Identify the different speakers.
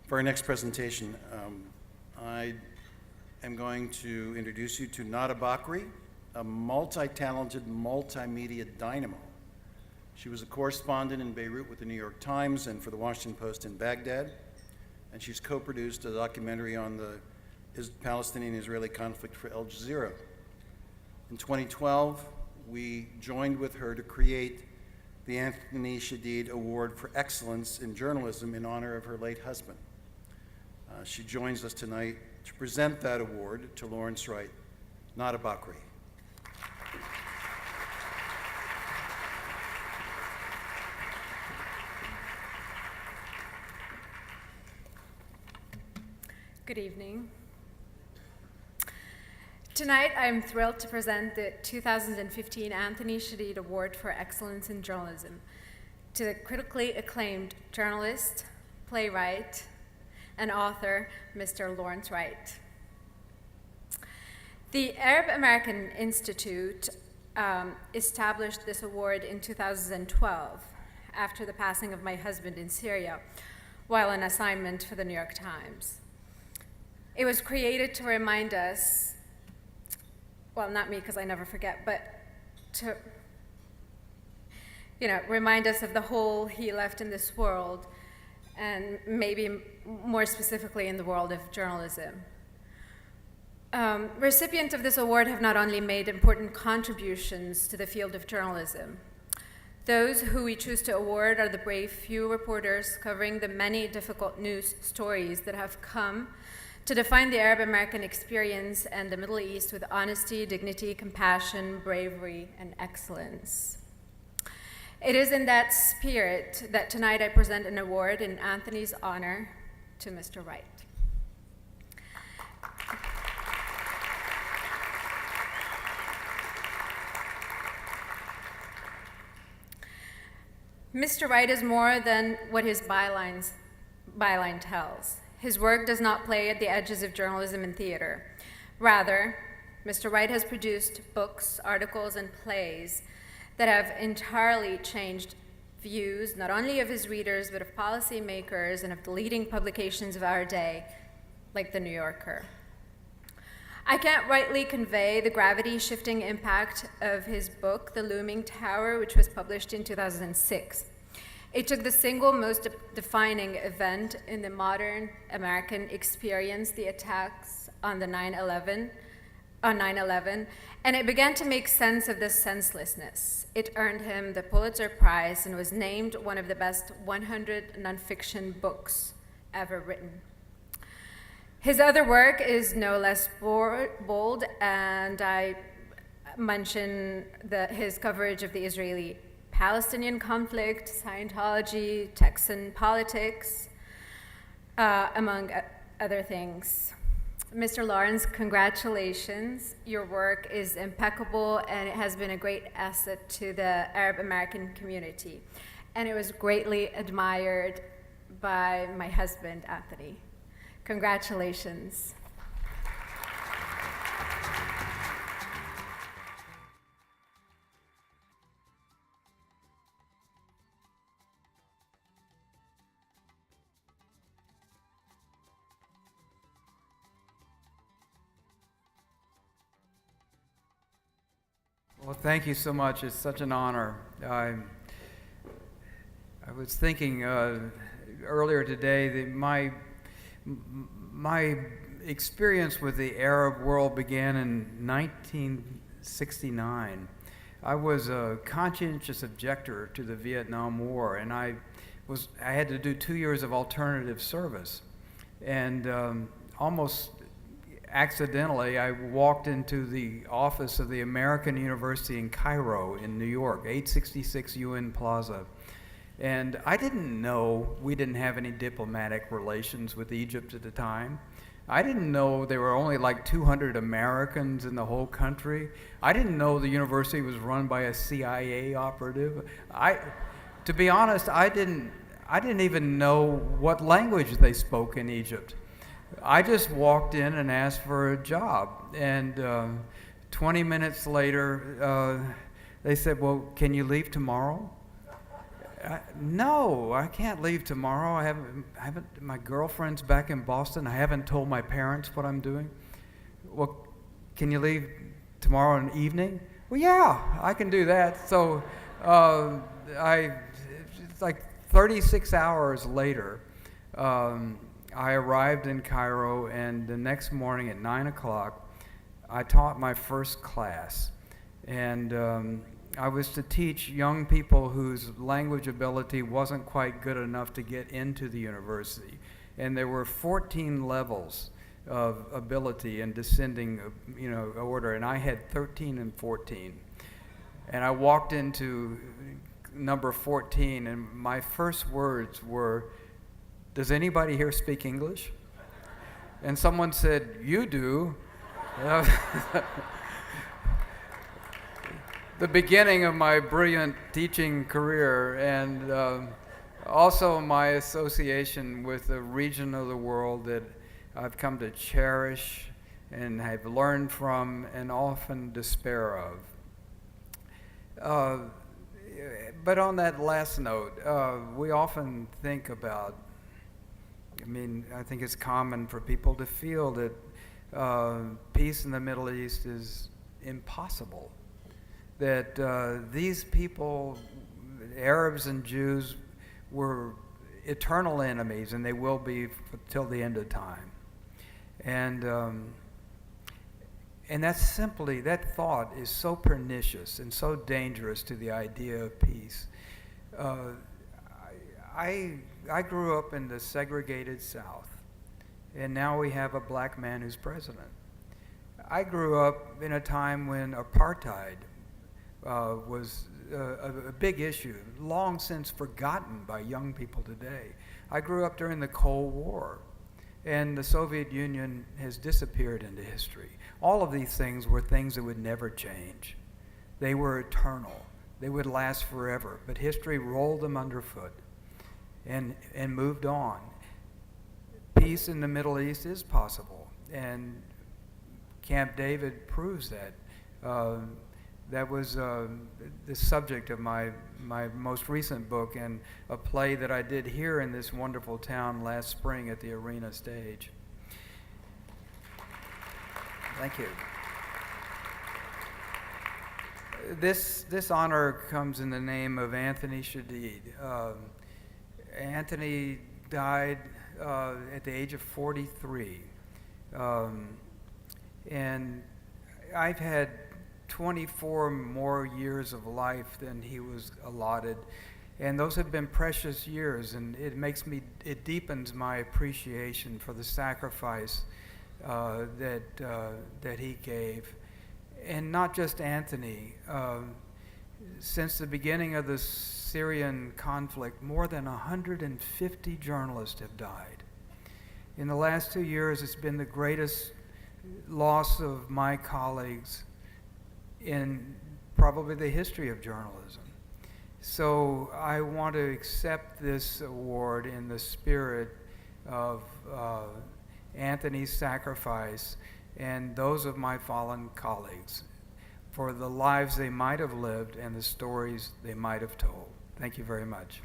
Speaker 1: For our next presentation, I am going to introduce you to Nada Bakri, a multi-talented multimedia dynamo. She was a correspondent in Beirut with the New York Times and for the Washington Post in Baghdad, and she's co-produced a documentary on the Palestinian-Israeli conflict for Al Jazeera. In 2012, we joined with her to create the Anthony Shadid Award for Excellence in Journalism in honor of her late husband. She joins us tonight to present that award to Lawrence Wright. Nada Bakri.
Speaker 2: Good evening. Tonight, I'm thrilled to present the 2015 Anthony Shadid Award for Excellence in Journalism to the critically acclaimed journalist, playwright, and author, Mr. Lawrence Wright. The Arab American Institute established this award in 2012 after the passing of my husband in Syria while on assignment for the New York Times. It was created to remind us, well, not me because I never forget, but to remind us of the hole he left in this world, and maybe more specifically in the world of journalism. Recipients of this award have not only made important contributions to the field of journalism. Those who we choose to award are the brave few reporters covering the many difficult news stories that have come to define the Arab American experience and the Middle East with honesty, dignity, compassion, bravery, and excellence. It is in that spirit that tonight I present an award in Anthony's honor to Mr. Wright. Mr. Wright is more than what his byline tells. His work does not play at the edges of journalism and theater. Rather, Mr. Wright has produced books, articles, and plays that have entirely changed views, not only of his readers, but of policymakers and of the leading publications of our day, like The New Yorker. I can't rightly convey the gravity-shifting impact of his book, The Looming Tower, which was published in 2006. It took the single most defining event in the modern American experience, the attacks on 9/11, and it began to make sense of this senselessness. It earned him the Pulitzer Prize and was named one of the best 100 nonfiction books ever written. His other work is no less bold, and I mention his coverage of the Israeli-Palestinian conflict, Scientology, Texan politics, among other things. Mr. Lawrence, congratulations. Your work is impeccable, and it has been a great asset to the Arab American community. And it was greatly admired by my husband, Anthony. Congratulations.
Speaker 3: Well, thank you so much. It's such an honor. I was thinking earlier today that my experience with the Arab world began in 1969. I was a conscientious objector to the Vietnam War, and I had to do 2 years of alternative service. And almost accidentally, I walked into the office of the American University in Cairo in New York, 866 UN Plaza. And I didn't know we didn't have any diplomatic relations with Egypt at the time. I didn't know there were only like 200 Americans in the whole country. I didn't know the university was run by a CIA operative. To be honest, I didn't even know what language they spoke in Egypt. I just walked in and asked for a job. And 20 minutes later, they said, well, can you leave tomorrow? No, I can't leave tomorrow. I haven't, my girlfriend's back in Boston. I haven't told my parents what I'm doing. Well, can you leave tomorrow in the evening? Well, yeah, I can do that. So it's like 36 hours later, I arrived in Cairo, and the next morning at 9 o'clock, I taught my first class. And I was to teach young people whose language ability wasn't quite good enough to get into the university. And there were 14 levels of ability in descending, order, and I had 13 and 14. And I walked into number 14, and my first words were, "Does anybody here speak English?" And someone said, "You do." The beginning of my brilliant teaching career, and also my association with a region of the world that I've come to cherish and have learned from and often despair of. But on that last note, we often think about, I think it's common for people to feel that peace in the Middle East is impossible. That these people, Arabs and Jews, were eternal enemies, and they will be till the end of time. And that thought is so pernicious and so dangerous to the idea of peace. I grew up in the segregated South, and now we have a black man who's president. I grew up in a time when apartheid was a big issue, long since forgotten by young people today. I grew up during the Cold War, and the Soviet Union has disappeared into history. All of these things were things that would never change. They were eternal. They would last forever, but history rolled them underfoot and moved on. Peace in the Middle East is possible, and Camp David proves that. That was the subject of my most recent book, and a play that I did here in this wonderful town last spring at the Arena stage. Thank you. This honor comes in the name of Anthony Shadid. Anthony died at the age of 43. And I've had 24 more years of life than he was allotted, and those have been precious years, and it deepens my appreciation for the sacrifice that he gave. And not just Anthony. Since the beginning of the Syrian conflict, more than 150 journalists have died. In the last 2 years, it's been the greatest loss of my colleagues in probably the history of journalism. So I want to accept this award in the spirit of Anthony's sacrifice and those of my fallen colleagues for the lives they might have lived and the stories they might have told. Thank you very much.